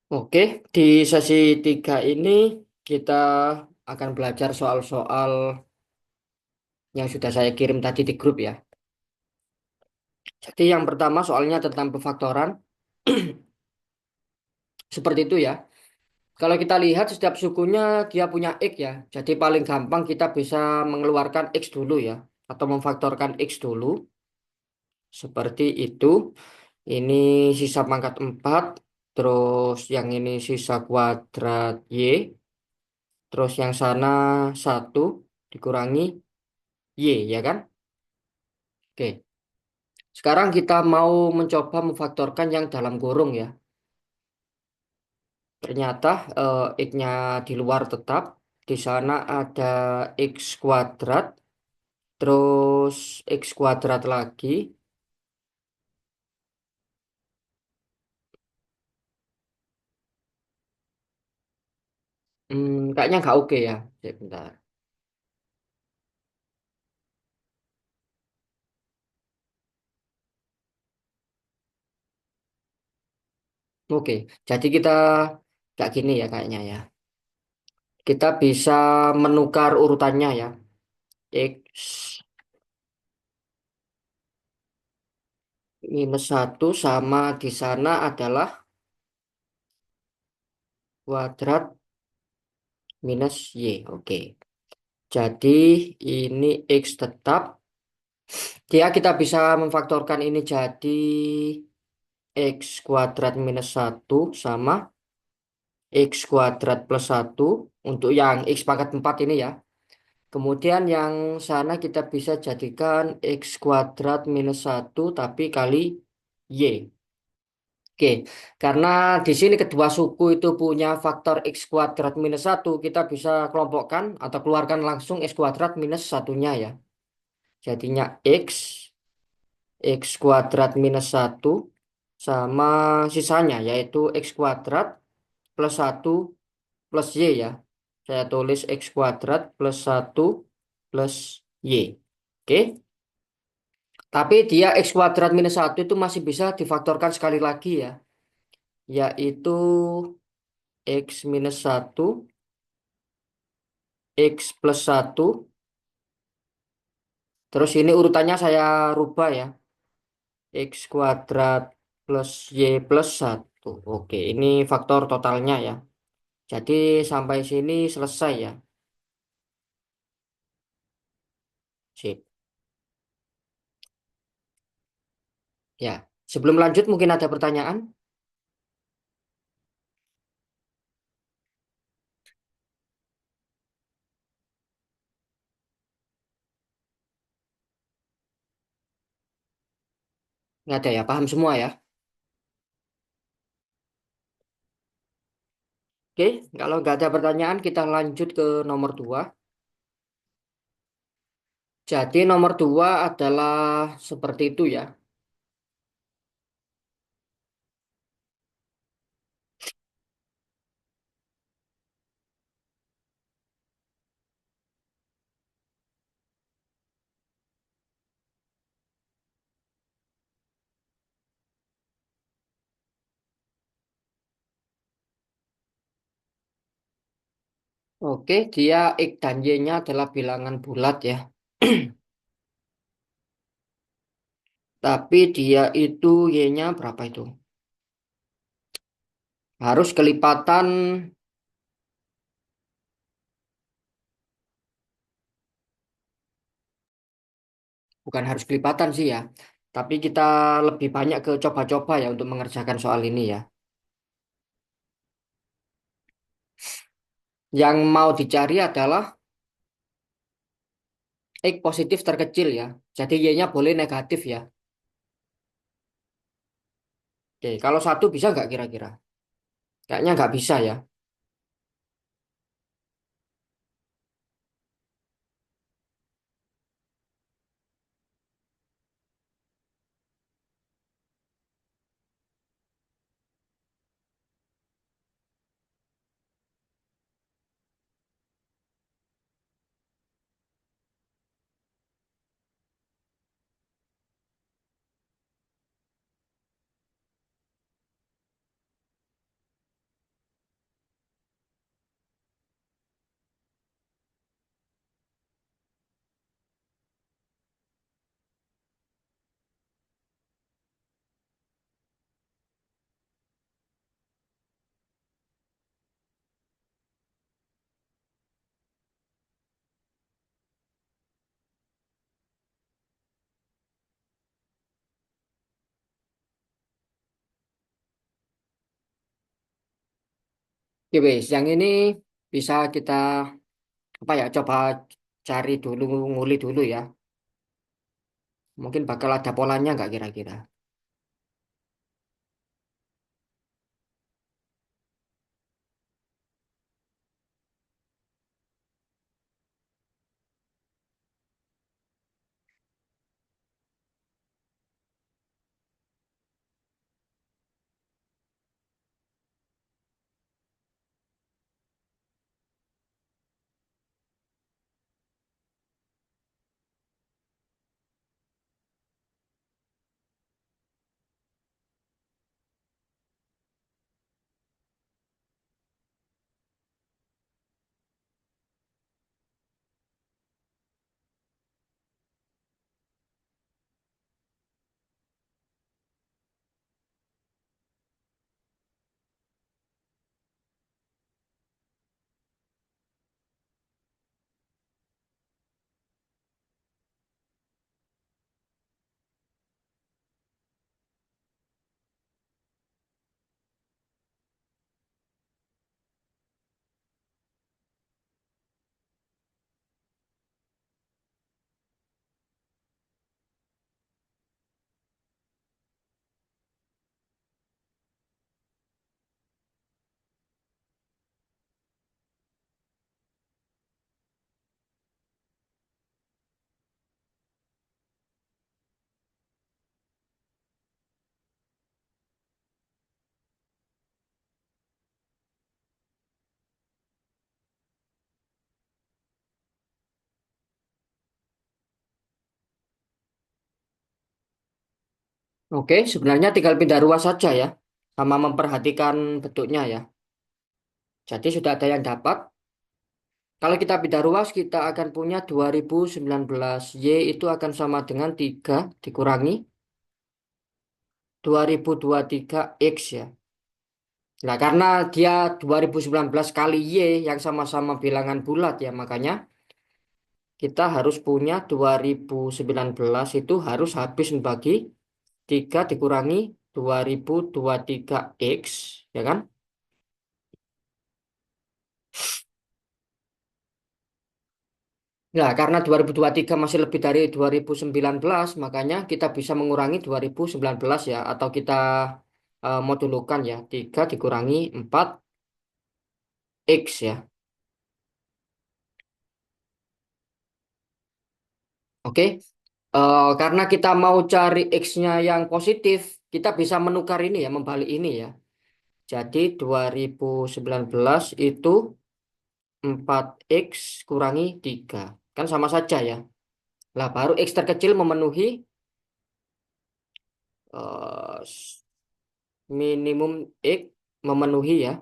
Oke, di sesi 3 ini kita akan belajar soal-soal yang sudah saya kirim tadi di grup ya. Jadi yang pertama soalnya tentang pemfaktoran, seperti itu ya. Kalau kita lihat setiap sukunya dia punya X ya. Jadi paling gampang kita bisa mengeluarkan X dulu ya. Atau memfaktorkan X dulu. Seperti itu. Ini sisa pangkat 4. Terus yang ini sisa kuadrat Y. Terus yang sana 1 dikurangi Y ya kan? Oke. Sekarang kita mau mencoba memfaktorkan yang dalam kurung ya. Ternyata X-nya di luar tetap. Di sana ada X kuadrat, terus X kuadrat lagi. Kayaknya nggak oke ya. Bentar. Oke, jadi kita nggak gini ya kayaknya ya. Kita bisa menukar urutannya ya. X minus 1 sama di sana adalah kuadrat minus Y. Oke. Jadi ini X tetap. Dia kita bisa memfaktorkan ini jadi X kuadrat minus 1 sama X kuadrat plus 1 untuk yang X pangkat 4 ini ya. Kemudian yang sana kita bisa jadikan X kuadrat minus 1 tapi kali Y. Oke, karena di sini kedua suku itu punya faktor X kuadrat minus 1, kita bisa kelompokkan atau keluarkan langsung X kuadrat minus satunya ya. Jadinya X kuadrat minus 1 sama sisanya yaitu X kuadrat plus 1 plus Y ya. Saya tulis X kuadrat plus 1 plus Y. Oke. Tapi dia X kuadrat minus 1 itu masih bisa difaktorkan sekali lagi ya. Yaitu X minus 1, X plus 1. Terus ini urutannya saya rubah ya. X kuadrat plus Y plus 1. Oke, ini faktor totalnya ya. Jadi sampai sini selesai ya. Sip. Ya, sebelum lanjut mungkin ada pertanyaan? Nggak ada ya, paham semua ya. Oke, kalau nggak ada pertanyaan kita lanjut ke nomor 2. Jadi nomor 2 adalah seperti itu ya. Oke, dia X dan Y-nya adalah bilangan bulat ya. Tapi dia itu Y-nya berapa itu? Harus kelipatan, bukan harus kelipatan sih ya. Tapi kita lebih banyak ke coba-coba ya untuk mengerjakan soal ini ya. Yang mau dicari adalah X positif terkecil ya. Jadi Y-nya boleh negatif ya. Oke, kalau satu bisa nggak kira-kira? Kayaknya nggak bisa ya. Oke, wes. Yang ini bisa kita apa ya? Coba cari dulu, nguli dulu ya. Mungkin bakal ada polanya nggak kira-kira? Oke, sebenarnya tinggal pindah ruas saja ya, sama memperhatikan bentuknya ya. Jadi sudah ada yang dapat. Kalau kita pindah ruas, kita akan punya 2019 Y itu akan sama dengan 3 dikurangi 2023 X ya. Nah, karena dia 2019 kali Y yang sama-sama bilangan bulat ya, makanya kita harus punya 2019 itu harus habis membagi 3 dikurangi 2023 X, ya kan? Nah, karena 2023 masih lebih dari 2019, makanya kita bisa mengurangi 2019 ya, atau kita modulukan ya, 3 dikurangi 4 X ya. Oke. Karena kita mau cari X-nya yang positif, kita bisa menukar ini ya, membalik ini ya. Jadi 2019 itu 4X kurangi 3. Kan sama saja ya. Lah baru X terkecil memenuhi eh, minimum X memenuhi ya.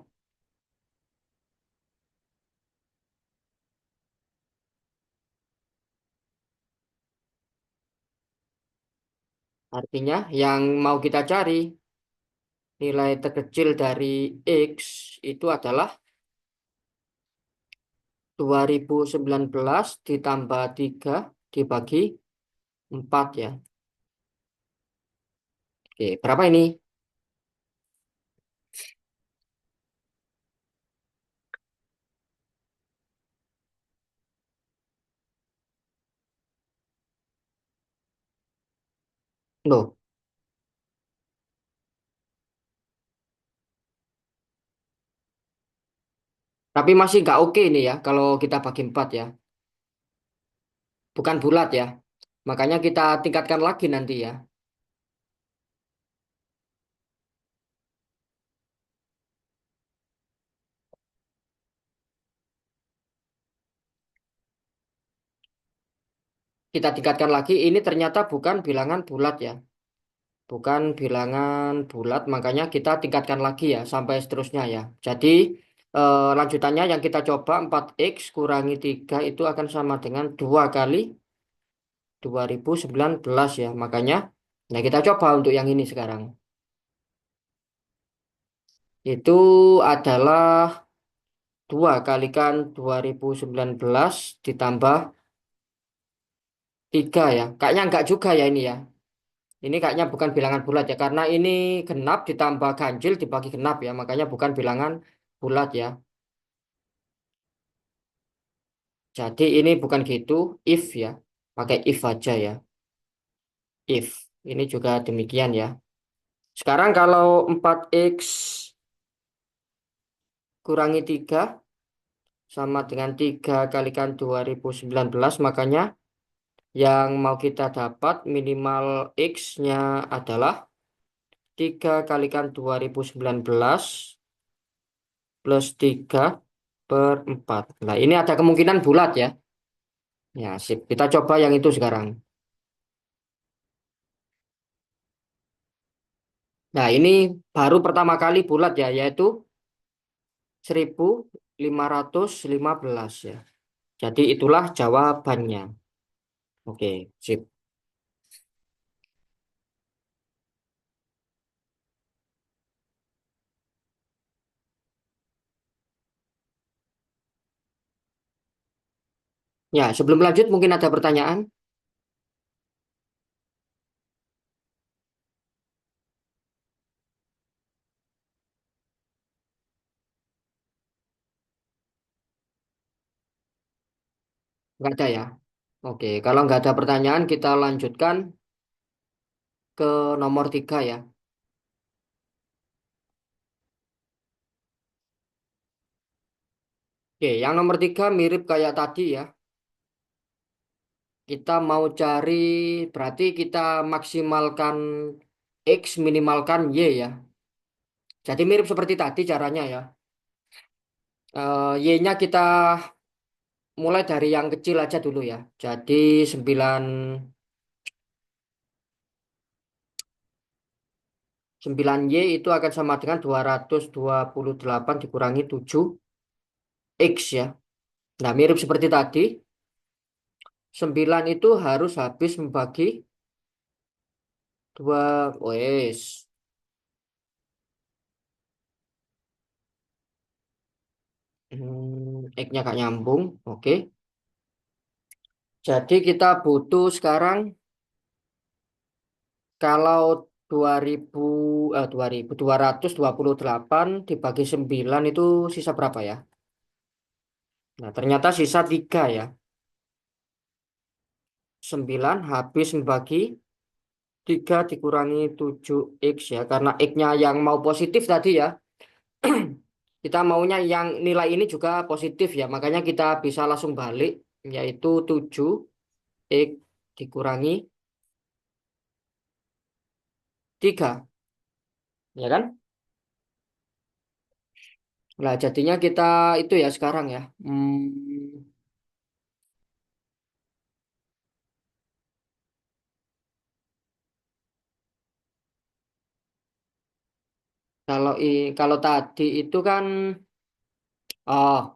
Artinya yang mau kita cari nilai terkecil dari X itu adalah 2019 ditambah 3 dibagi 4 ya. Oke, berapa ini? Loh, tapi masih nggak oke ini ya kalau kita bagi 4 ya. Bukan bulat ya. Makanya kita tingkatkan lagi nanti ya. Kita tingkatkan lagi. Ini ternyata bukan bilangan bulat ya. Bukan bilangan bulat. Makanya kita tingkatkan lagi ya sampai seterusnya ya. Jadi lanjutannya yang kita coba 4X kurangi 3 itu akan sama dengan 2 kali 2019 ya. Makanya nah kita coba untuk yang ini sekarang. Itu adalah 2 kalikan 2019 ditambah 3 ya. Kayaknya enggak juga ya ini ya. Ini kayaknya bukan bilangan bulat ya. Karena ini genap ditambah ganjil dibagi genap ya. Makanya bukan bilangan. bulat ya. Jadi ini bukan gitu, if ya. Pakai if aja ya. If. Ini juga demikian ya. Sekarang kalau 4x kurangi 3 sama dengan 3 kalikan 2019, makanya yang mau kita dapat minimal x-nya adalah 3 kalikan 2019 plus 3 per 4. Nah, ini ada kemungkinan bulat ya. Ya, sip. Kita coba yang itu sekarang. Nah, ini baru pertama kali bulat ya, yaitu 1515 ya. Jadi itulah jawabannya. Oke, sip. Ya, sebelum lanjut mungkin ada pertanyaan? Nggak ada ya? Oke, kalau nggak ada pertanyaan kita lanjutkan ke nomor 3 ya. Oke, yang nomor 3 mirip kayak tadi ya. Kita mau cari, berarti kita maksimalkan X, minimalkan Y ya. Jadi mirip seperti tadi caranya ya. Y-nya kita mulai dari yang kecil aja dulu ya. Jadi 9Y itu akan sama dengan 228 dikurangi 7X ya. Nah, mirip seperti tadi. 9 itu harus habis membagi 2. Wes. X-nya gak nyambung. Oke. Jadi kita butuh sekarang kalau 2000 2228 dibagi 9 itu sisa berapa ya? Nah, ternyata sisa 3 ya. 9 habis membagi 3 dikurangi 7X ya. Karena X-nya yang mau positif tadi ya. Kita maunya yang nilai ini juga positif ya. Makanya kita bisa langsung balik. Yaitu 7X dikurangi 3. Ya kan? Nah, jadinya kita itu ya sekarang ya. Kalau tadi itu kan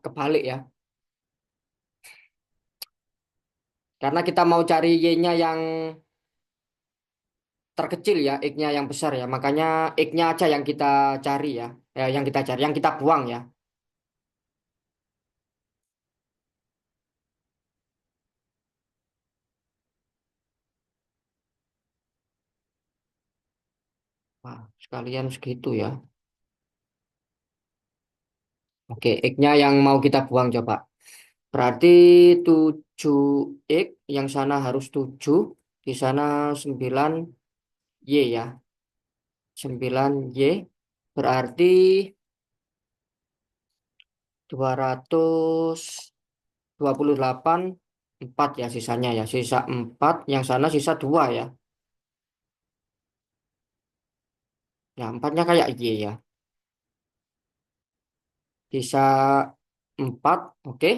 kebalik ya. Karena kita mau cari Y-nya yang terkecil ya, X-nya yang besar ya. Makanya X-nya aja yang kita cari ya. Yang kita cari, yang kita buang ya. Wah, sekalian segitu ya. Oke, X-nya yang mau kita buang coba. Berarti 7X, yang sana harus 7, di sana 9Y ya. 9Y berarti 228 4 ya sisanya ya. Sisa 4, yang sana sisa 2 ya. Ya, 4-nya kayak Y ya. Sisa 4, oke.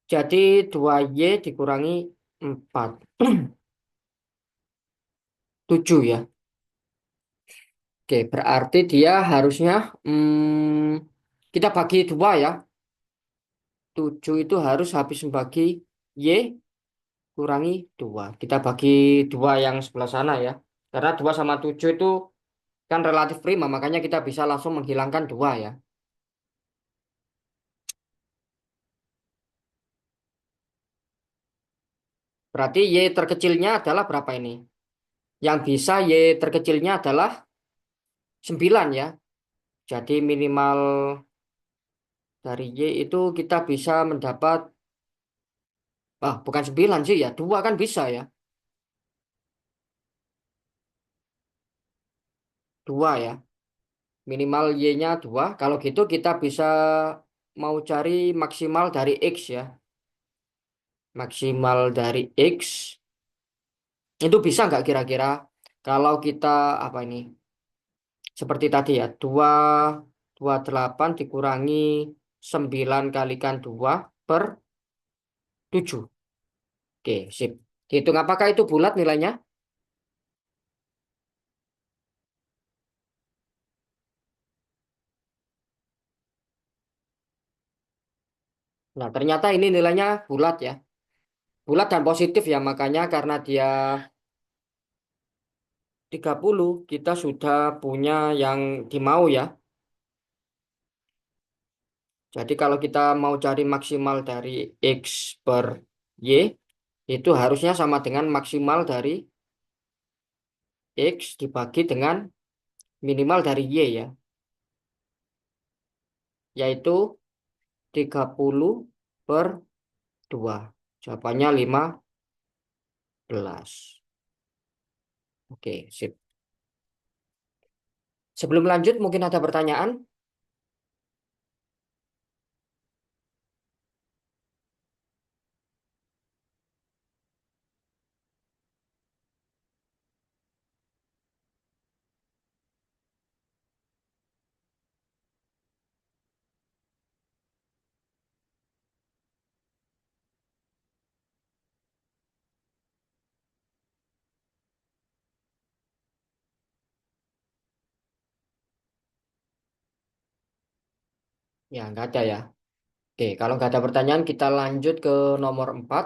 Jadi 2Y dikurangi 4. 7 ya. Oke, berarti dia harusnya kita bagi 2 ya. 7 itu harus habis membagi Y kurangi 2. Kita bagi 2 yang sebelah sana ya. Karena 2 sama 7 itu kan relatif prima, makanya kita bisa langsung menghilangkan 2 ya. Berarti Y terkecilnya adalah berapa ini? Yang bisa Y terkecilnya adalah 9 ya. Jadi minimal Dari Y itu kita bisa mendapat, bukan 9 sih ya, 2 kan bisa ya. 2 ya. Minimal Y-nya 2. Kalau gitu kita bisa mau cari maksimal dari X ya. Maksimal dari X itu bisa nggak kira-kira kalau kita apa ini? Seperti tadi ya, 228 dikurangi 9 kalikan 2 per 7. Oke, sip. Dihitung apakah itu bulat nilainya? Nah, ternyata ini nilainya bulat ya. Bulat dan positif ya, makanya karena dia 30 kita sudah punya yang dimau ya. Jadi kalau kita mau cari maksimal dari X per Y, itu harusnya sama dengan maksimal dari X dibagi dengan minimal dari Y ya, yaitu 30 per 2. Jawabannya 15. Oke, sip. Sebelum lanjut, mungkin ada pertanyaan? Ya, nggak ada ya. Oke, kalau nggak ada pertanyaan, kita lanjut ke nomor 4.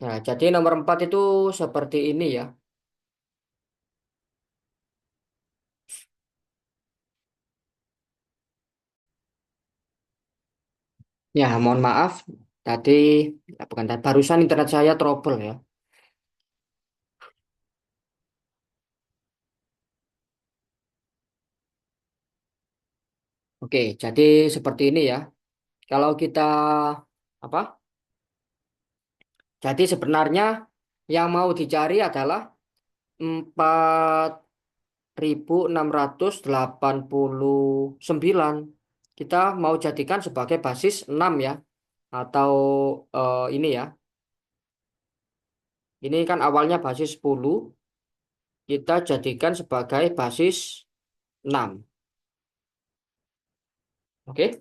Nah, jadi nomor 4 itu seperti ini ya. Ya, mohon maaf. Tadi, bukan tadi, barusan internet saya trouble ya. Oke, jadi seperti ini ya. Kalau kita, apa? Jadi sebenarnya yang mau dicari adalah 4.689. Kita mau jadikan sebagai basis 6 ya. Atau ini ya. Ini kan awalnya basis 10, kita jadikan sebagai basis 6. Oke.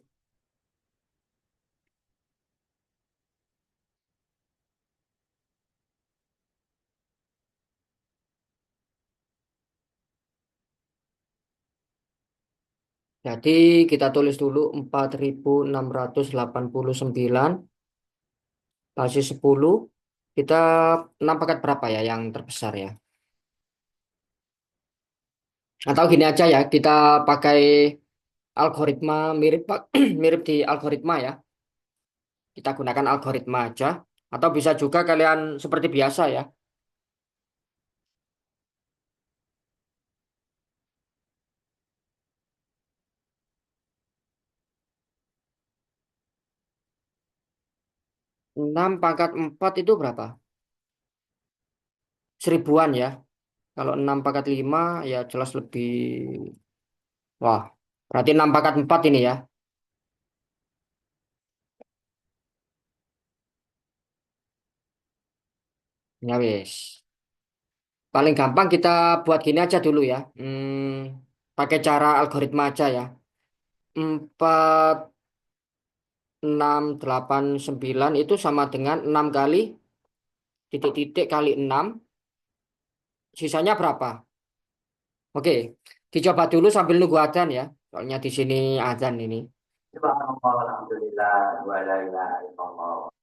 Jadi kita tulis dulu 4.689 basis 10. Kita 6 paket berapa ya yang terbesar ya? Atau gini aja ya, kita pakai algoritma mirip Pak, mirip di algoritma ya. Kita gunakan algoritma aja. Atau bisa juga kalian seperti biasa ya. 6 pangkat 4 itu berapa? Seribuan ya. Kalau 6 pangkat 5 ya jelas lebih. Wah, berarti 6 pangkat 4 ini ya. Ya wis. Paling gampang kita buat gini aja dulu ya. Pakai cara algoritma aja ya. 4.689 itu sama dengan 6 kali titik-titik kali 6. Sisanya berapa? Oke, dicoba dulu sambil nunggu adzan ya. Soalnya di sini adzan ini. Subhanallah, alhamdulillah, wa la ilaha illallah.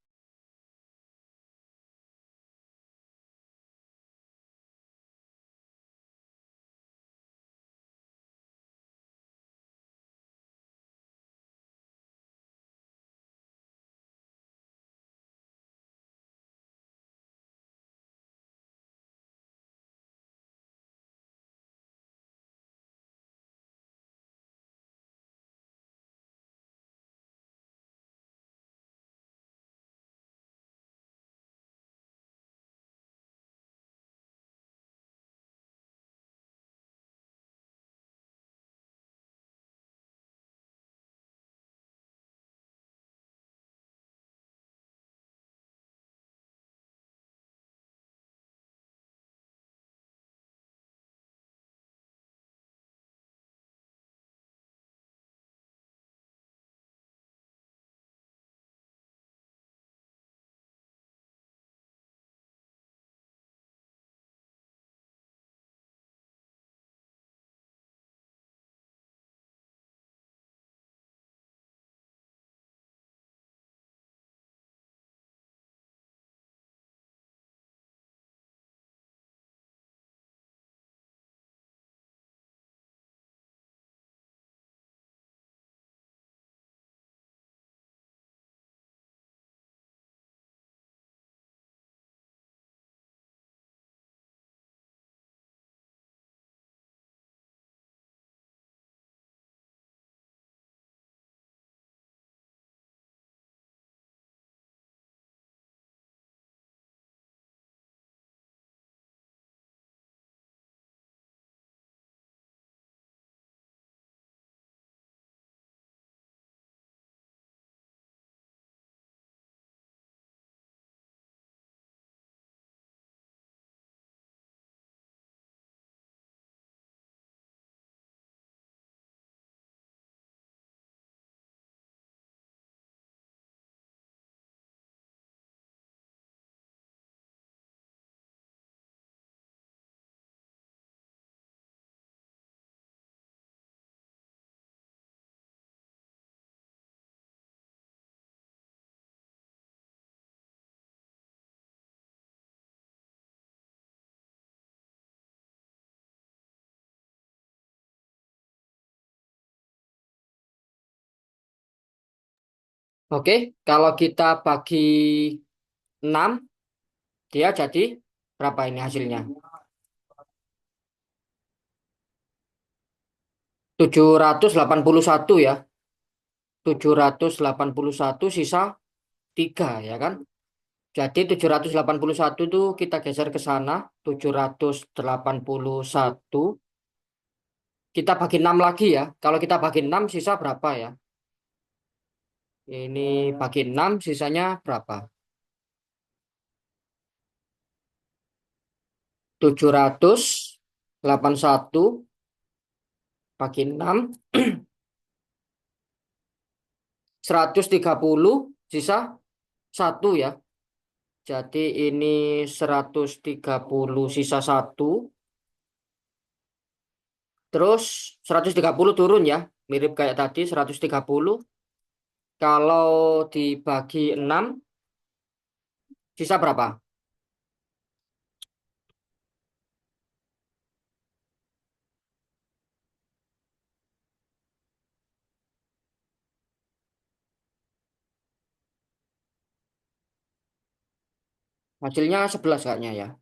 Oke, kalau kita bagi 6, dia jadi berapa ini hasilnya? 781 ya. 781 sisa 3 ya kan? Jadi 781 itu kita geser ke sana. 781 kita bagi 6 lagi ya. Kalau kita bagi 6 sisa berapa ya? Ini bagi 6 sisanya berapa? 781 bagi 6, 130 sisa satu ya. Jadi ini 130 sisa satu. Terus 130 turun ya. Mirip kayak tadi 130. Kalau dibagi 6 sisa berapa? Hasilnya 11 kayaknya ya.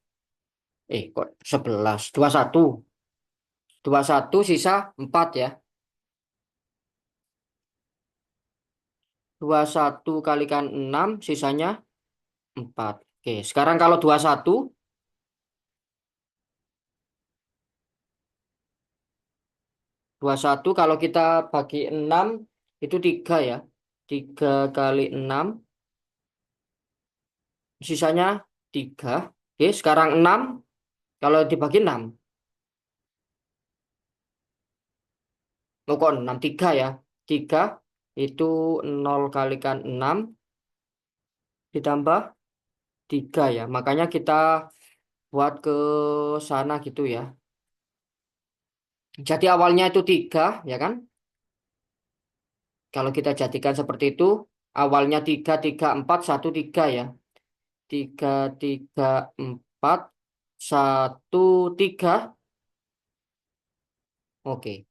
Kok 11? 21. 21 sisa 4 ya. 21 kalikan 6 sisanya 4. Oke, sekarang kalau 21 kalau kita bagi 6 itu 3 ya. 3 kali 6 sisanya 3. Oke, sekarang 6 kalau dibagi 6. Oh, kok 6? 3 ya. 3 itu 0 kalikan 6 ditambah 3 ya. Makanya kita buat ke sana gitu ya. Jadi awalnya itu 3 ya kan? Kalau kita jadikan seperti itu, awalnya 3 3 4 1 3 ya. 3 3 4 1 3. Oke,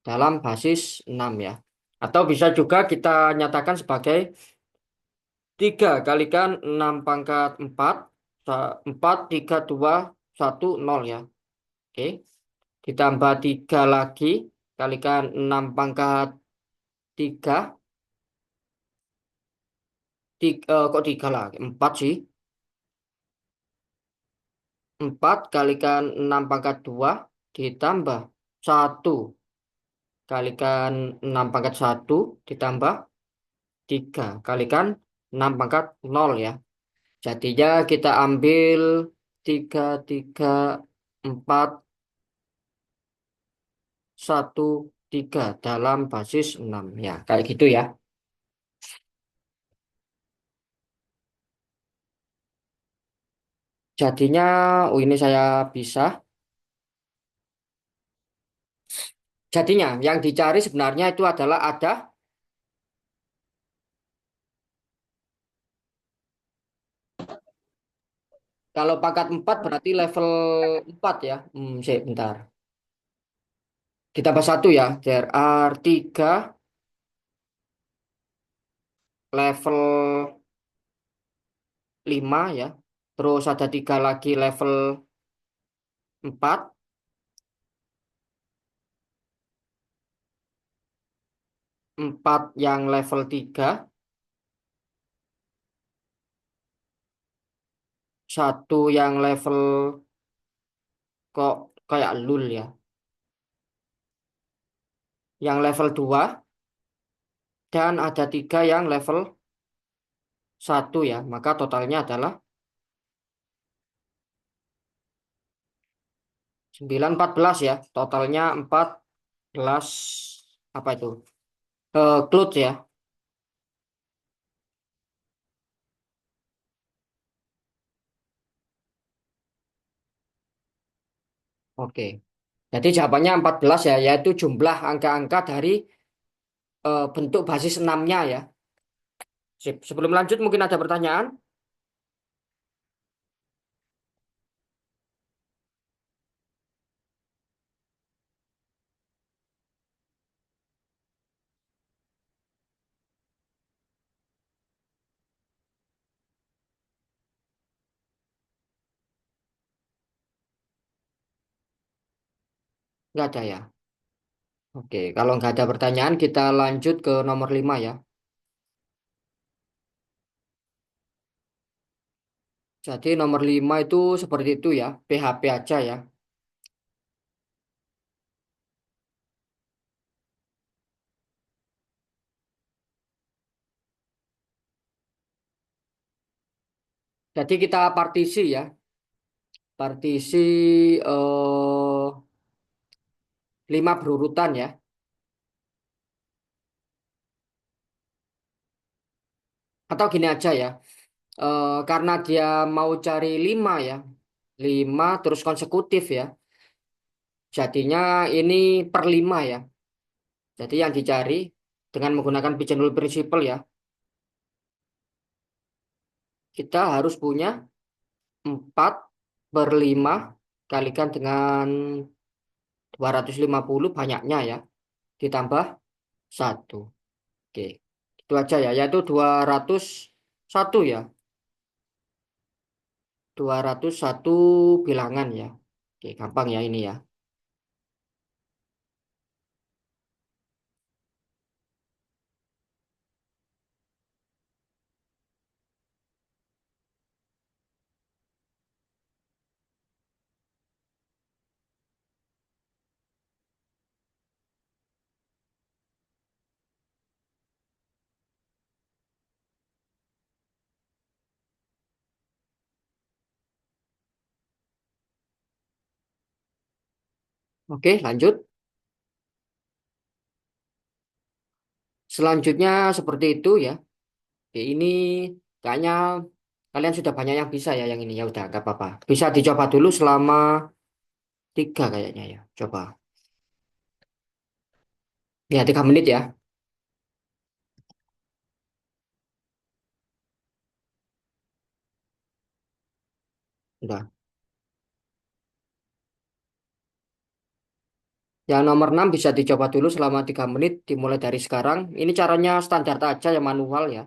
dalam basis 6 ya. Atau bisa juga kita nyatakan sebagai 3 kalikan 6 pangkat 4, 4 3 2 1 0 ya. Oke, ditambah 3 lagi kalikan 6 pangkat 3, kok 3 lagi? 4 sih. 4 kalikan 6 pangkat 2 ditambah 1 kalikan 6 pangkat 1 ditambah 3 kalikan 6 pangkat 0 ya. Jadinya kita ambil 3 3 4 1 3 dalam basis 6 ya. Kayak gitu ya. Jadinya, oh ini saya bisa. Jadinya yang dicari sebenarnya itu adalah ada, kalau pangkat 4 berarti level 4 ya. Bentar. Ditambah 1 ya. There are 3 level 5 ya. Terus ada 3 lagi level 4, 4 yang level 3, satu yang level, kok kayak lul ya. Yang level 2 dan ada 3 yang level 1 ya. Maka totalnya adalah 9 14 ya. Totalnya 14, apa itu? Clothes ya. Oke. Jadi jawabannya 14 ya, yaitu jumlah angka-angka dari bentuk basis 6-nya ya. Sip. Sebelum lanjut mungkin ada pertanyaan? Nggak ada ya. Oke, kalau nggak ada pertanyaan kita lanjut ke nomor 5 ya. Jadi nomor 5 itu seperti itu ya, PHP aja ya. Jadi kita partisi ya, partisi 5 berurutan ya. Atau gini aja ya, karena dia mau cari 5 ya, 5 terus konsekutif ya. Jadinya ini per 5 ya. Jadi yang dicari dengan menggunakan Pigeonhole Principle ya, kita harus punya 4 per 5 kalikan dengan 250 banyaknya ya, ditambah satu. Oke, itu aja ya, yaitu 201 ya, 201 bilangan ya. Oke, gampang ya ini ya. Oke, lanjut. Selanjutnya seperti itu ya. Oke, ini kayaknya kalian sudah banyak yang bisa ya yang ini ya udah nggak apa-apa. Bisa dicoba dulu selama 3 kayaknya ya. Coba. Ya 3 menit ya. Udah. Yang nomor 6 bisa dicoba dulu selama 3 menit dimulai dari sekarang. Ini caranya standar aja ya manual ya.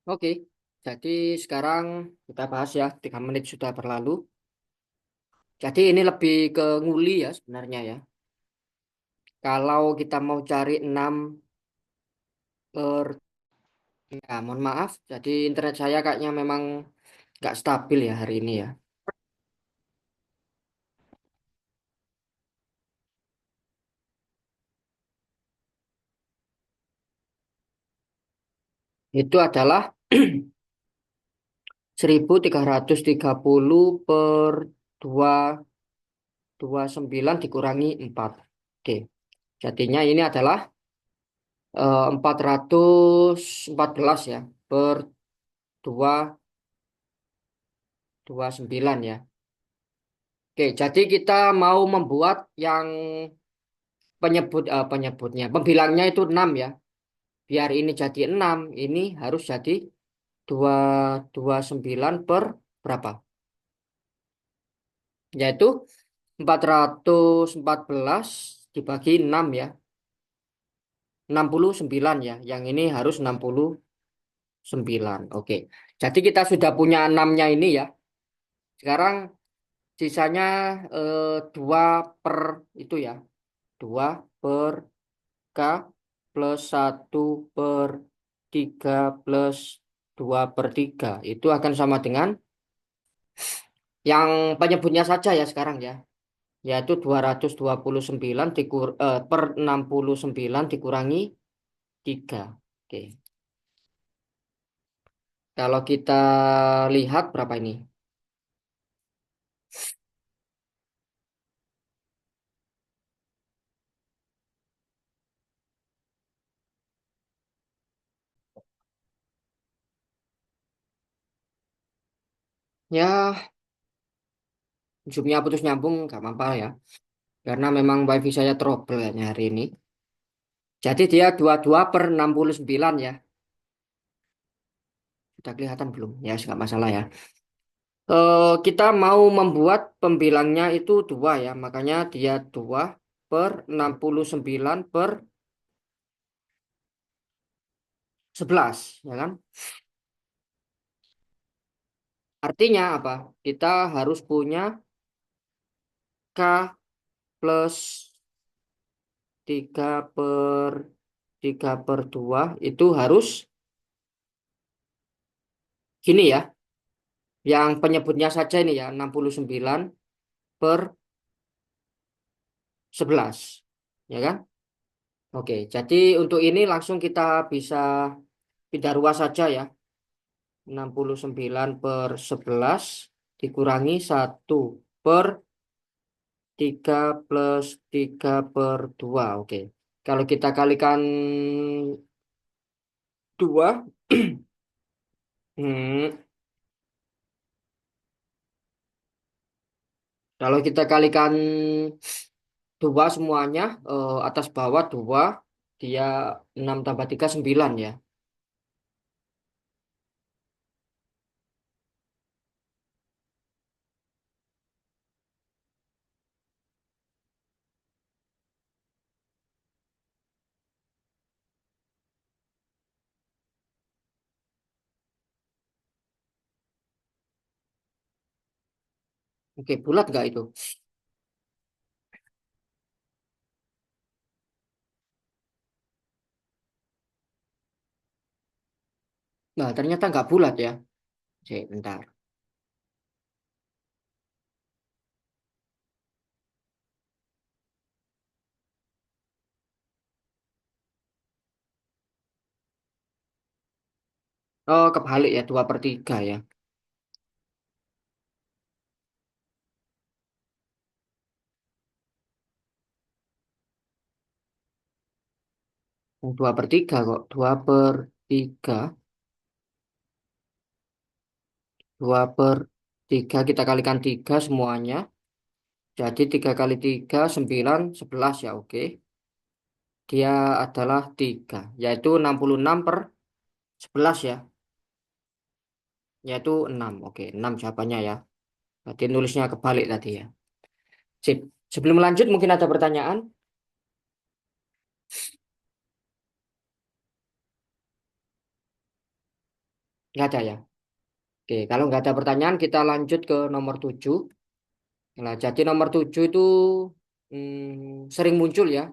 Oke, jadi sekarang kita bahas ya, 3 menit sudah berlalu. Jadi ini lebih ke nguli ya sebenarnya ya. Kalau kita mau cari 6 per, ya mohon maaf, jadi internet saya kayaknya memang nggak stabil ya hari ini ya. Itu adalah 1330 per 229 dikurangi 4. Oke, jadinya ini adalah 414 ya per 229 ya. Oke, jadi kita mau membuat yang penyebutnya, pembilangnya itu 6 ya. Biar ini jadi 6, ini harus jadi 229 per berapa? Yaitu 414 dibagi 6 ya. 69 ya. Yang ini harus 69. Oke. Jadi kita sudah punya 6-nya ini ya. Sekarang sisanya 2 per itu ya. 2 per K plus 1/3 plus 2/3. Itu akan sama dengan yang penyebutnya saja ya sekarang ya. Yaitu 229 per 69 dikurangi 3. Oke. Kalau kita lihat berapa ini? Ya, Zoom-nya putus nyambung nggak apa-apa ya. Karena memang wifi saya trouble ya hari ini. Jadi dia 22 per 69 ya. Sudah kelihatan belum? Ya, nggak masalah ya. Kita mau membuat pembilangnya itu 2 ya. Makanya dia 2 per 69 per 11. Ya kan? Artinya apa? Kita harus punya K plus 3/2 itu harus gini ya. Yang penyebutnya saja ini ya 69 per 11. Ya kan? Oke, jadi untuk ini langsung kita bisa pindah ruas saja ya. 69 per 11 dikurangi 1/3 plus 3/2. Oke. Kalau kita kalikan 2, hmm, kalau kita kalikan 2 semuanya, atas bawah 2, dia 6 tambah 3 9 ya. Oke, bulat nggak itu? Nah, ternyata nggak bulat ya. Cek, bentar. Oh, kebalik ya, 2/3 ya. 2/3 kok. 2/3. 2/3 kita kalikan 3 semuanya. Jadi 3 kali 3 9 11 ya, oke. Dia adalah 3, yaitu 66 per 11 ya. Yaitu 6, oke. 6 jawabannya ya. Berarti nulisnya kebalik tadi ya. Sip. Sebelum lanjut mungkin ada pertanyaan? Nggak ada ya. Oke, kalau nggak ada pertanyaan kita lanjut ke nomor 7. Nah, jadi nomor 7 itu sering muncul ya.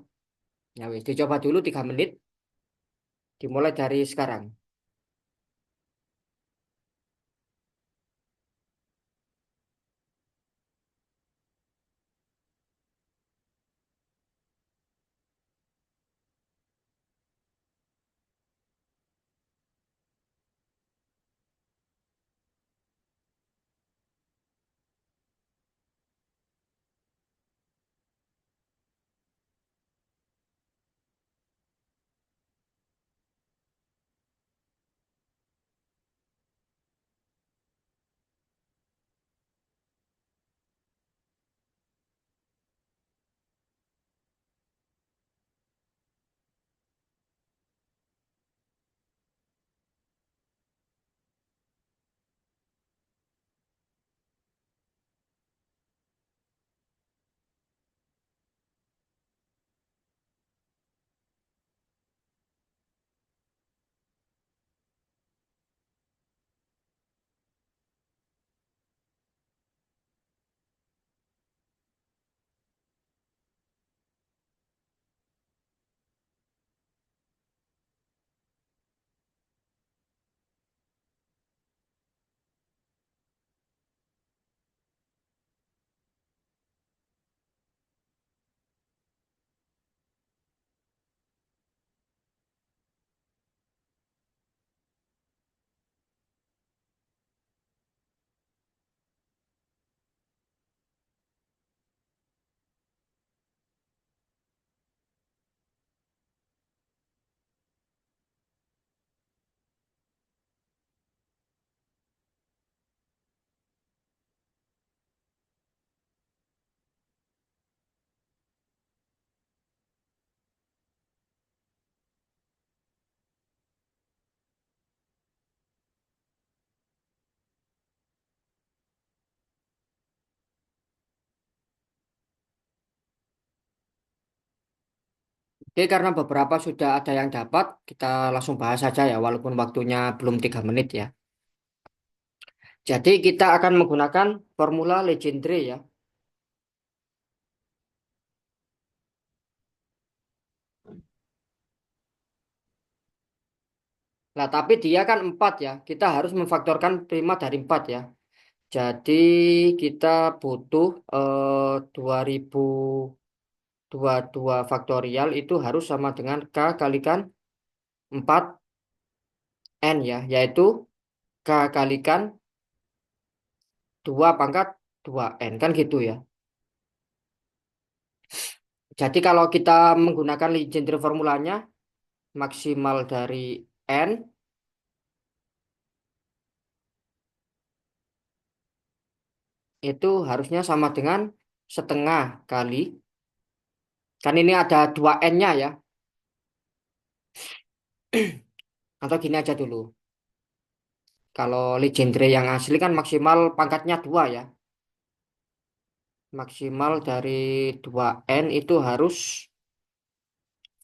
Ya wis, dicoba dulu 3 menit, dimulai dari sekarang. Oke, karena beberapa sudah ada yang dapat, kita langsung bahas saja ya, walaupun waktunya belum 3 menit ya. Jadi kita akan menggunakan formula Legendre ya. Nah, tapi dia kan 4 ya. Kita harus memfaktorkan prima dari 4 ya. Jadi kita butuh 2022 faktorial itu harus sama dengan K kalikan 4N ya. Yaitu K kalikan 2 pangkat 2N. Kan gitu ya. Jadi kalau kita menggunakan Legendre formulanya, maksimal dari N itu harusnya sama dengan setengah kali. Kan ini ada 2N-nya ya. Atau gini aja dulu. Kalau Legendre yang asli kan maksimal pangkatnya 2 ya. Maksimal dari 2N itu harus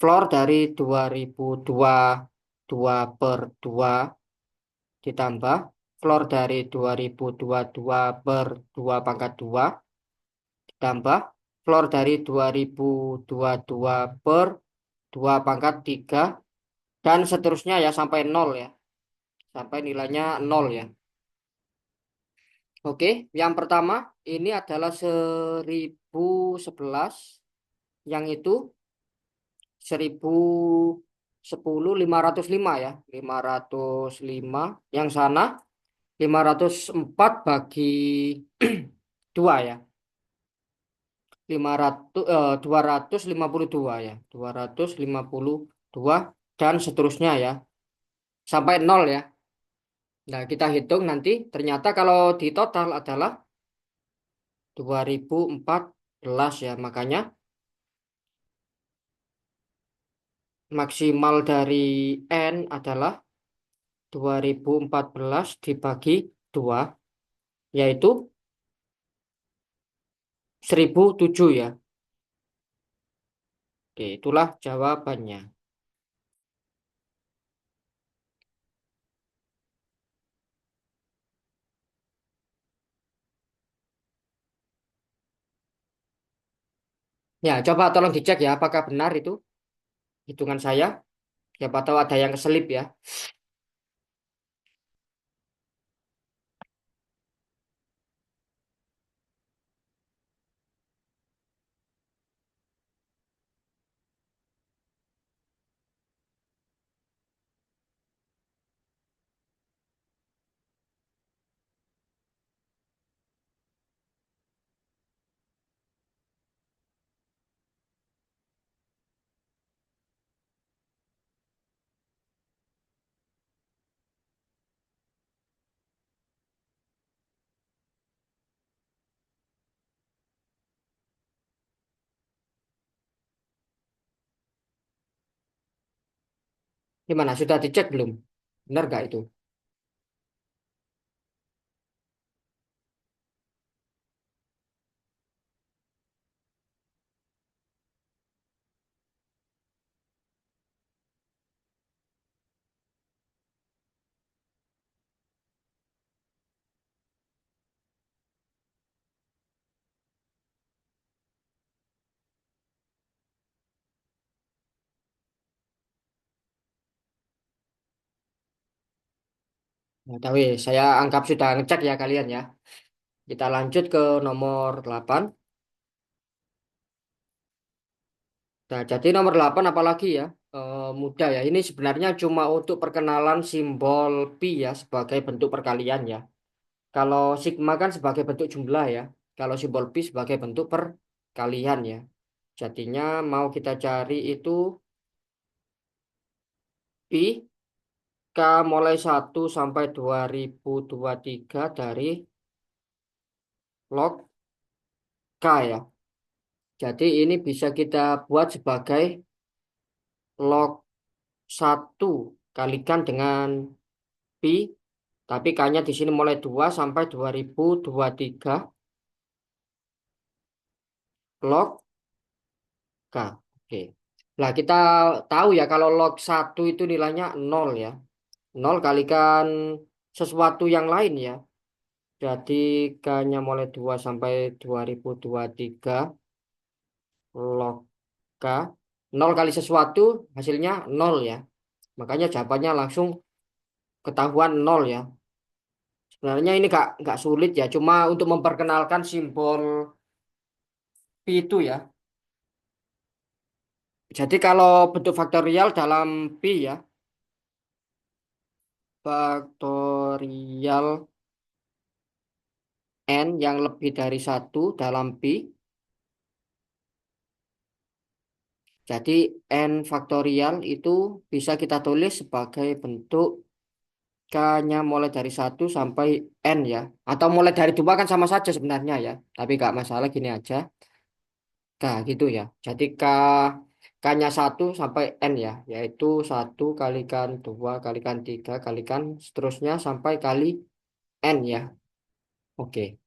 floor dari 2022 per 2 ditambah floor dari 2022 per 2 pangkat 2 ditambah floor dari 2022 per 2 pangkat 3 dan seterusnya ya sampai nol ya. Sampai nilainya nol ya. Oke, yang pertama ini adalah 1011, yang itu 1010 505 ya, 505, yang sana 504 bagi 2 ya, 252 ya, 252 dan seterusnya ya, sampai nol ya. Nah, kita hitung nanti ternyata kalau di total adalah 2014 ya, makanya maksimal dari N adalah 2014 dibagi 2 yaitu 1007 ya. Oke, itulah jawabannya. Ya, coba tolong dicek ya, apakah benar itu hitungan saya. Siapa tahu ada yang keselip ya. Gimana, sudah dicek belum? Benar nggak itu? Nah, tapi saya anggap sudah ngecek ya kalian ya. Kita lanjut ke nomor 8. Nah, jadi nomor 8 apalagi ya? Mudah ya. Ini sebenarnya cuma untuk perkenalan simbol pi ya sebagai bentuk perkalian ya. Kalau sigma kan sebagai bentuk jumlah ya. Kalau simbol pi sebagai bentuk perkalian ya. Jadinya mau kita cari itu pi k mulai 1 sampai 2023 dari log k ya. Jadi ini bisa kita buat sebagai log 1 kalikan dengan pi. Tapi K-nya di sini mulai 2 sampai 2023 log K. Oke. Nah, kita tahu ya kalau log 1 itu nilainya 0 ya. 0 kalikan sesuatu yang lain ya. Jadi K-nya mulai 2 sampai 2023 log K. 0 kali sesuatu hasilnya 0 ya. Makanya jawabannya langsung ketahuan 0 ya. Sebenarnya ini nggak sulit ya. Cuma untuk memperkenalkan simbol pi itu ya. Jadi kalau bentuk faktorial dalam pi ya, faktorial n yang lebih dari satu dalam pi, jadi n faktorial itu bisa kita tulis sebagai bentuk k-nya mulai dari satu sampai n ya. Atau mulai dari 2 kan sama saja sebenarnya ya. Tapi nggak masalah gini aja. K gitu ya. Jadi k-nya satu sampai n ya. Yaitu satu kalikan 2 kalikan 3 kalikan seterusnya sampai kali n ya. Oke.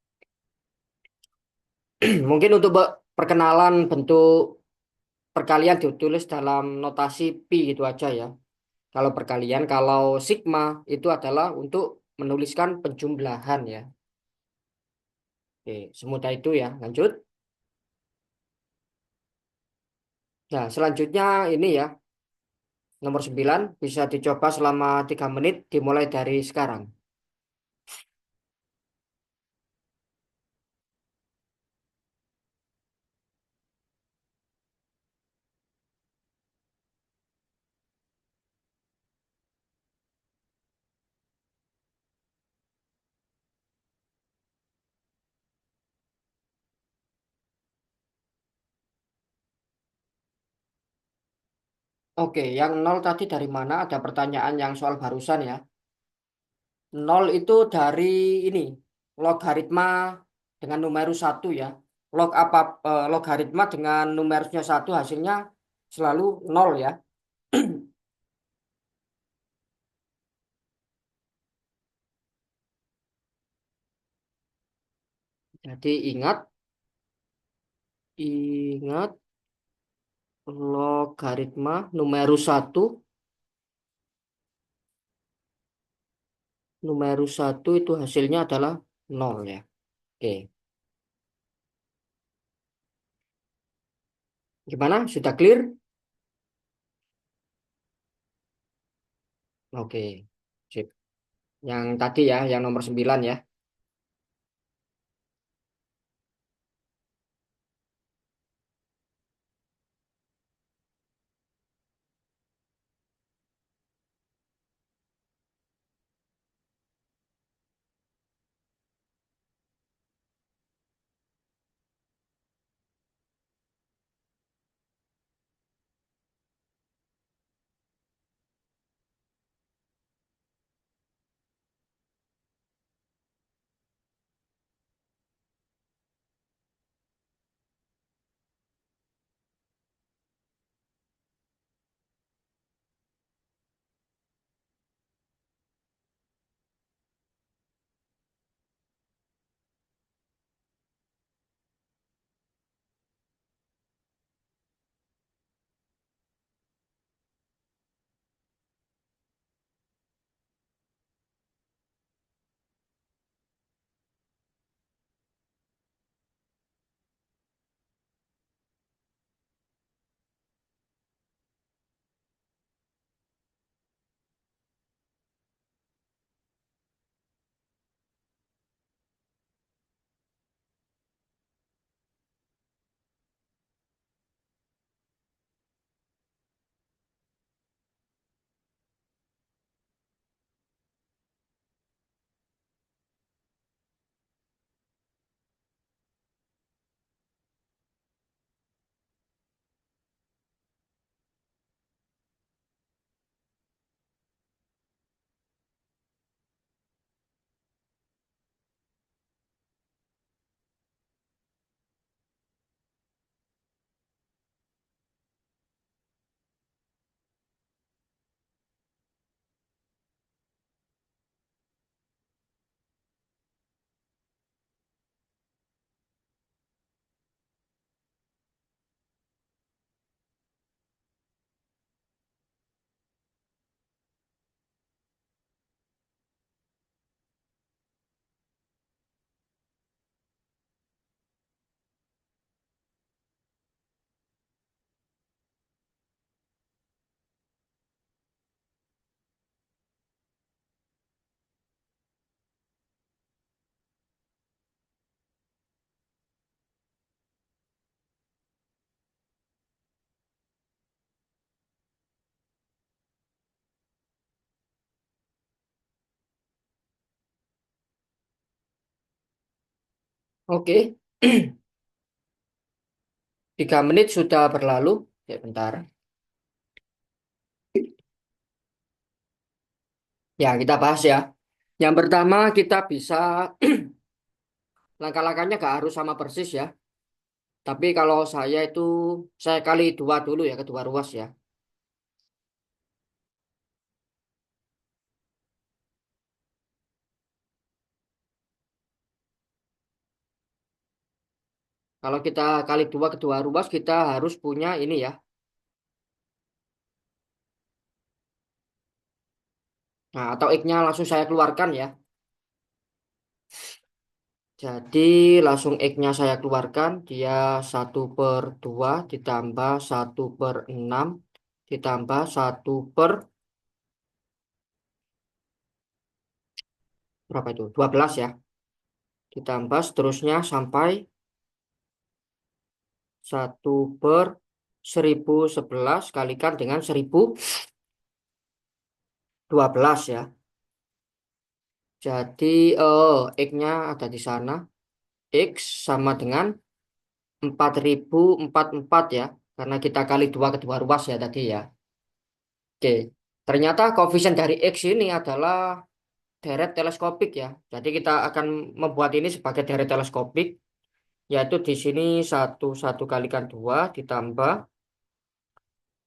Mungkin untuk perkenalan bentuk perkalian ditulis dalam notasi pi gitu aja ya. Kalau perkalian, kalau sigma itu adalah untuk menuliskan penjumlahan ya. Oke, semudah itu ya. Lanjut. Nah, selanjutnya ini ya, nomor 9 bisa dicoba selama 3 menit dimulai dari sekarang. Oke, yang nol tadi dari mana? Ada pertanyaan yang soal barusan ya. Nol itu dari ini, logaritma dengan numerus satu ya. Logaritma dengan numerusnya satu hasilnya selalu nol ya. Jadi ingat logaritma numerus satu itu hasilnya adalah nol ya. Oke. Gimana? Sudah clear? Oke. Sip. Yang tadi ya, yang nomor 9 ya. Oke. 3 menit sudah berlalu. Ya, bentar. Ya, kita bahas ya. Yang pertama kita bisa langkah-langkahnya gak harus sama persis ya. Tapi kalau saya itu saya kali dua dulu ya, kedua ruas ya. Kalau kita kali dua kedua ruas kita harus punya ini ya. Nah, atau X-nya langsung saya keluarkan ya. Jadi langsung X-nya saya keluarkan. Dia 1/2 ditambah 1/6 ditambah berapa itu? 12 ya. Ditambah seterusnya sampai 1/1011 kalikan dengan 1012 ya. Jadi X-nya ada di sana. X sama dengan 4044 ya. Karena kita kali dua kedua ruas ya tadi ya. Oke. Ternyata koefisien dari X ini adalah deret teleskopik ya. Jadi kita akan membuat ini sebagai deret teleskopik. Yaitu di sini satu kalikan 2 ditambah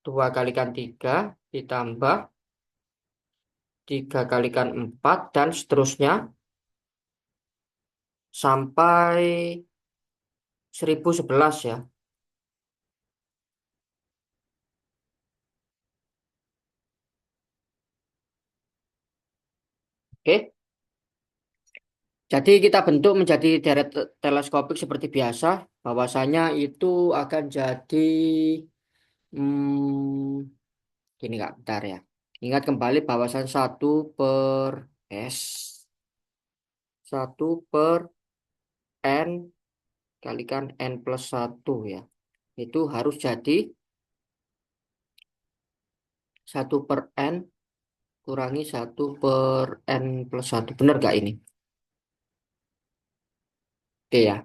2 kalikan 3 ditambah 3 kalikan 4 dan seterusnya sampai 1011 ya. Oke. Jadi kita bentuk menjadi deret teleskopik seperti biasa. Bahwasanya itu akan jadi gini Kak, bentar ya. Ingat kembali bahwasan per S, satu per N kalikan N plus satu ya. Itu harus jadi satu per N kurangi satu per N plus satu. Benar gak ini? Oke ya.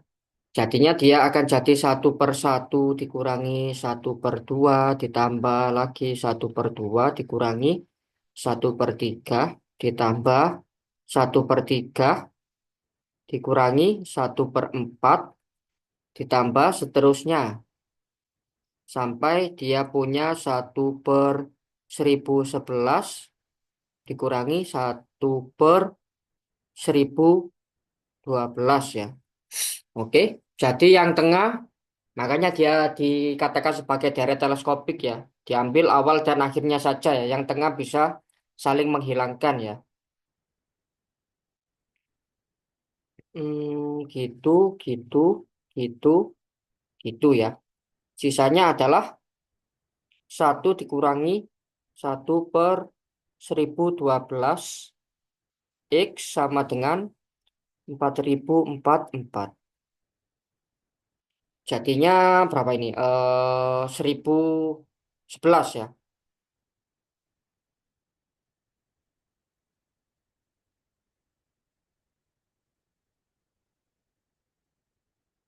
Jadinya dia akan jadi satu per satu dikurangi satu per dua ditambah lagi satu per dua dikurangi satu per tiga ditambah satu per tiga dikurangi satu per empat ditambah seterusnya sampai dia punya satu per 1011 dikurangi satu per 1012 ya. Oke, jadi yang tengah makanya dia dikatakan sebagai deret teleskopik ya. Diambil awal dan akhirnya saja ya. Yang tengah bisa saling menghilangkan ya. Gitu, gitu, gitu, gitu ya. Sisanya adalah satu dikurangi satu per 1012 X sama dengan 4044. Jadinya berapa ini? 1011 ya.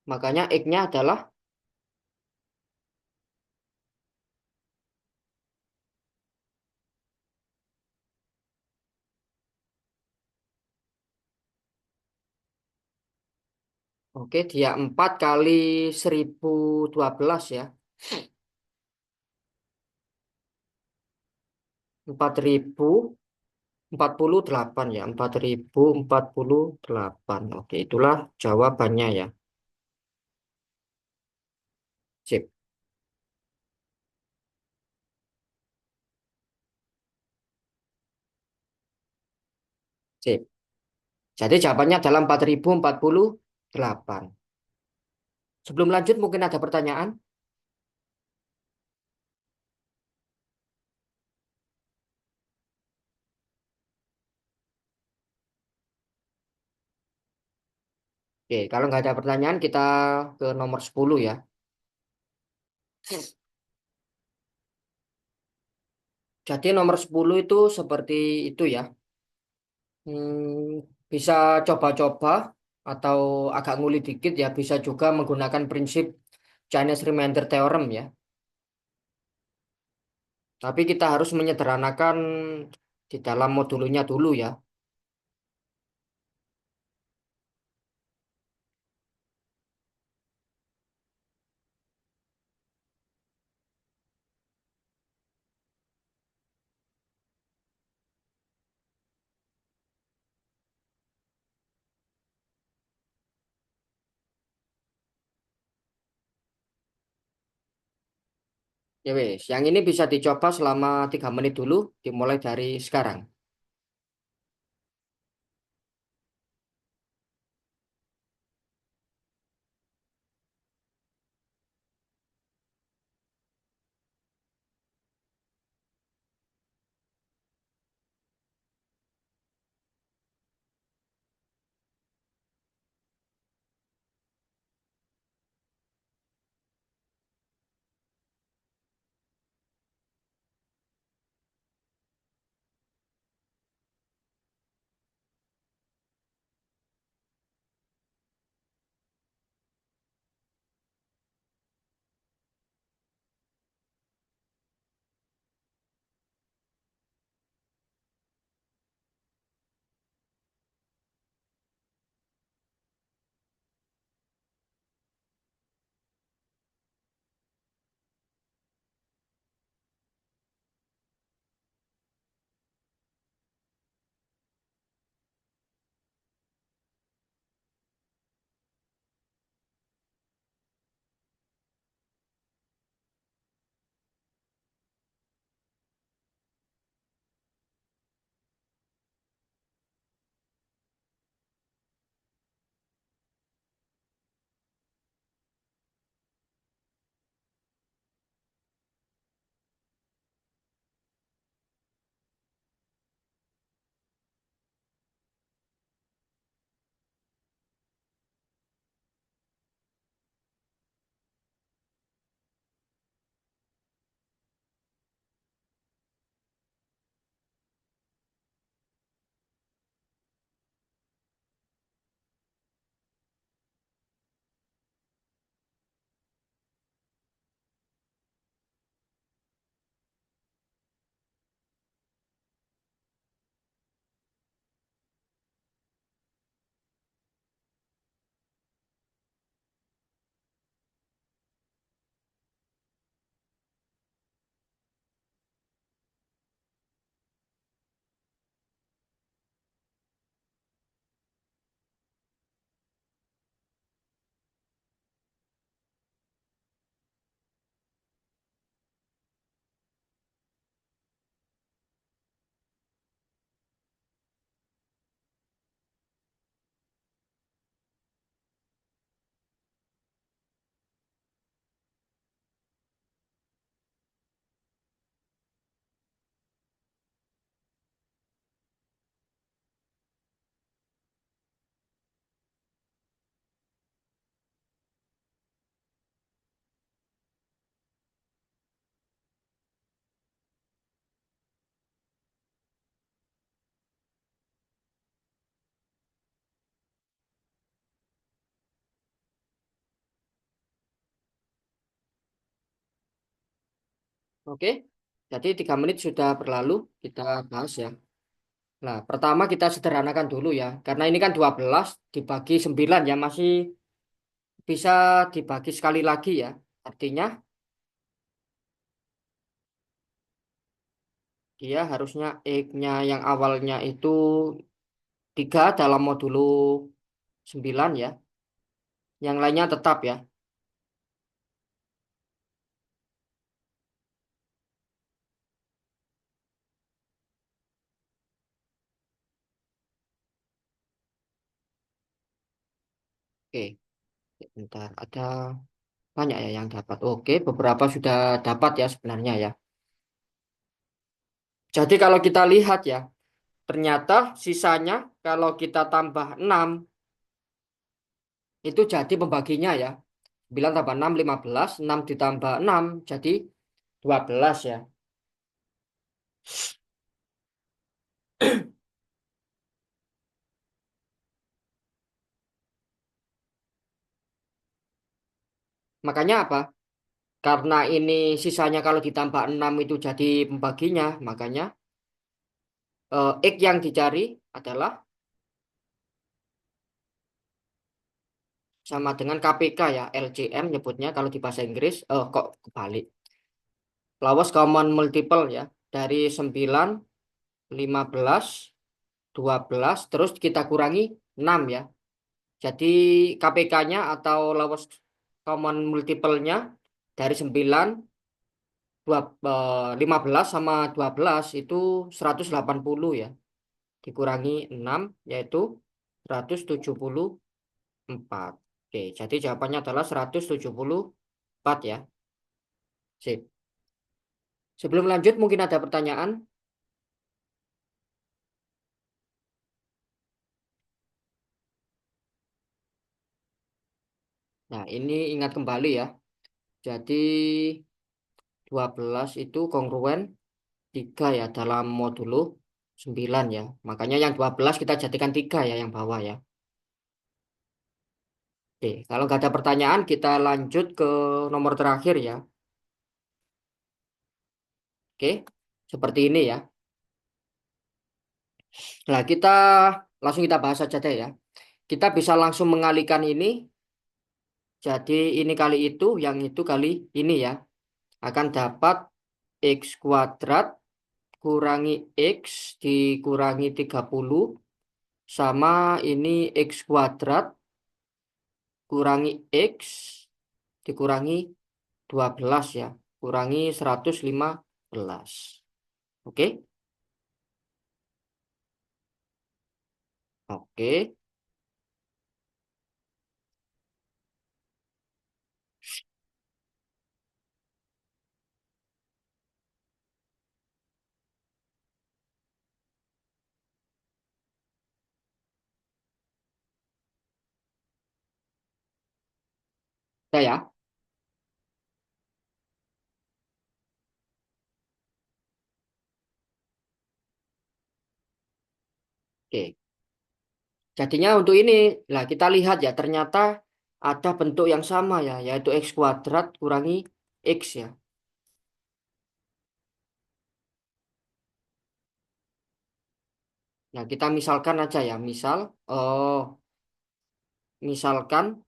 Makanya X-nya adalah, oke, dia 4 kali 1012 ya. 4048 ya. 4048. Oke, itulah jawabannya ya. Sip, sip. Jadi jawabannya adalah 4048. Sebelum lanjut mungkin ada pertanyaan? Oke, kalau nggak ada pertanyaan kita ke nomor 10 ya. Jadi nomor 10 itu seperti itu ya. Bisa coba-coba atau agak ngulik dikit ya. Bisa juga menggunakan prinsip Chinese Remainder Theorem ya. Tapi kita harus menyederhanakan di dalam modulnya dulu ya. Ya wes, yang ini bisa dicoba selama 3 menit dulu, dimulai dari sekarang. Oke, jadi 3 menit sudah berlalu, kita bahas ya. Nah, pertama kita sederhanakan dulu ya, karena ini kan 12 dibagi 9 ya, masih bisa dibagi sekali lagi ya. Artinya dia harusnya X-nya yang awalnya itu 3 dalam modulo 9 ya, yang lainnya tetap ya. Oke, bentar, ada banyak ya yang dapat. Oke, beberapa sudah dapat ya sebenarnya ya. Jadi kalau kita lihat ya, ternyata sisanya kalau kita tambah 6 itu jadi pembaginya ya. 9 tambah 6, 15. 6 ditambah 6 jadi 12 ya. Makanya apa? Karena ini sisanya kalau ditambah 6 itu jadi pembaginya. Makanya X yang dicari adalah sama dengan KPK ya. LCM nyebutnya kalau di bahasa Inggris. Kok kebalik. Lowest Common Multiple ya. Dari 9, 15, 12. Terus kita kurangi 6 ya. Jadi KPK-nya atau lowest common multiple-nya dari 9, 15 sama 12 itu 180 ya. Dikurangi 6 yaitu 174. Oke, jadi jawabannya adalah 174 ya. Sip. Sebelum lanjut mungkin ada pertanyaan. Nah, ini ingat kembali ya. Jadi 12 itu kongruen 3 ya dalam modulo 9 ya. Makanya yang 12 kita jadikan 3 ya yang bawah ya. Oke, kalau nggak ada pertanyaan kita lanjut ke nomor terakhir ya. Oke, seperti ini ya. Nah, kita langsung kita bahas saja deh ya. Kita bisa langsung mengalihkan ini. Jadi ini kali itu, yang itu kali ini ya. Akan dapat X kuadrat kurangi X dikurangi 30 sama ini X kuadrat kurangi X dikurangi 12 ya. Kurangi 115. Oke? Oke. Udah ya. Oke. Jadinya untuk ini, lah kita lihat ya, ternyata ada bentuk yang sama ya, yaitu X kuadrat kurangi X ya. Nah, kita misalkan aja ya, misalkan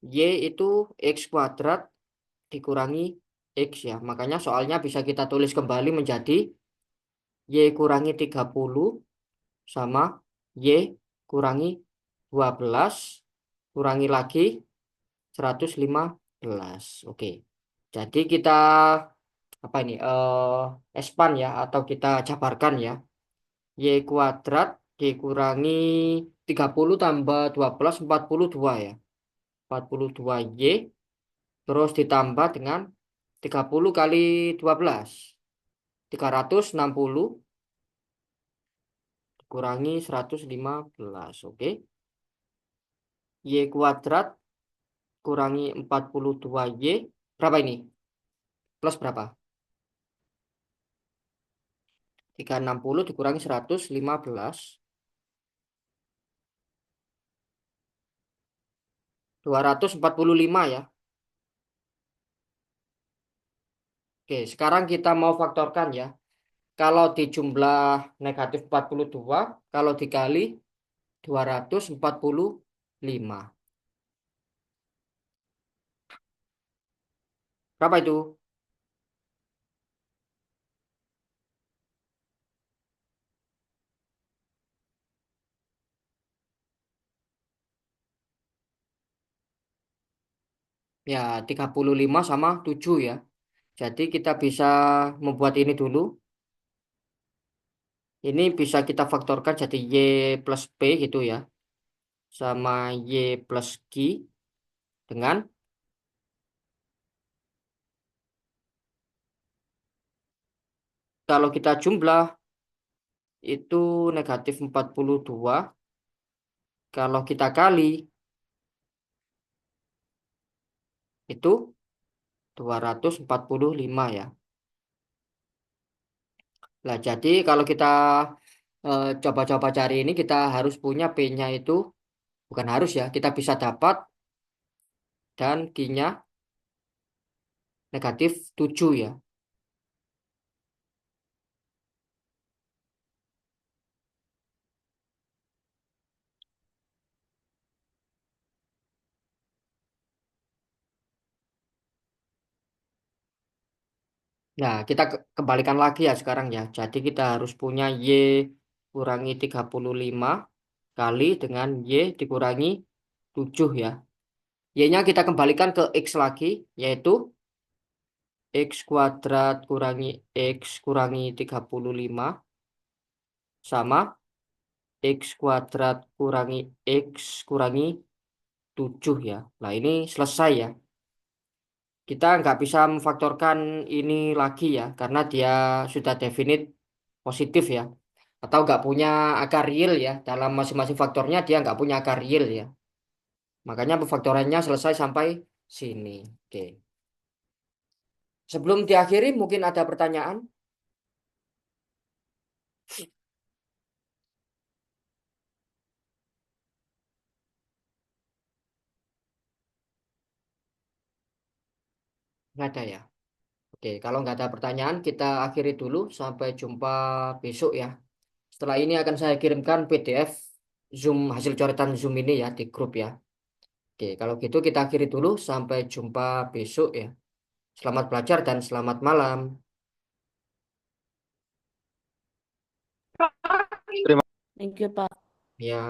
Y itu X kuadrat dikurangi X ya. Makanya soalnya bisa kita tulis kembali menjadi Y kurangi 30 sama Y kurangi 12 kurangi lagi 115. Oke. Jadi kita apa ini expand ya atau kita jabarkan ya. Y kuadrat dikurangi 30 tambah 12 42 ya. 42 Y terus ditambah dengan 30 kali 12 360 kurangi 115. Oke. Y kuadrat kurangi 42 Y berapa ini? Plus berapa? 360 dikurangi 115 245 ya. Oke, sekarang kita mau faktorkan ya. Kalau di jumlah negatif 42, kalau dikali 245. Berapa itu? Ya, 35 sama 7 ya. Jadi kita bisa membuat ini dulu. Ini bisa kita faktorkan jadi Y plus P gitu ya. Sama Y plus Q dengan kalau kita jumlah itu negatif 42. Kalau kita kali itu 245 ya. Nah, jadi kalau kita coba-coba cari ini kita harus punya P-nya itu bukan harus ya, kita bisa dapat dan Q-nya negatif 7 ya. Nah, kita kembalikan lagi ya sekarang ya. Jadi kita harus punya Y kurangi 35 kali dengan Y dikurangi 7 ya. Y-nya kita kembalikan ke X lagi, yaitu X kuadrat kurangi X kurangi 35 sama X kuadrat kurangi X kurangi 7 ya. Nah, ini selesai ya. Kita nggak bisa memfaktorkan ini lagi ya, karena dia sudah definite positif ya. Atau nggak punya akar real ya. Dalam masing-masing faktornya dia nggak punya akar real ya. Makanya pemfaktorannya selesai sampai sini. Oke. Sebelum diakhiri mungkin ada pertanyaan? Nggak ada ya. Oke, kalau nggak ada pertanyaan kita akhiri dulu. Sampai jumpa besok ya. Setelah ini akan saya kirimkan PDF Zoom hasil coretan Zoom ini ya di grup ya. Oke, kalau gitu kita akhiri dulu. Sampai jumpa besok ya. Selamat belajar dan selamat malam. Terima Thank you, Pak. Ya.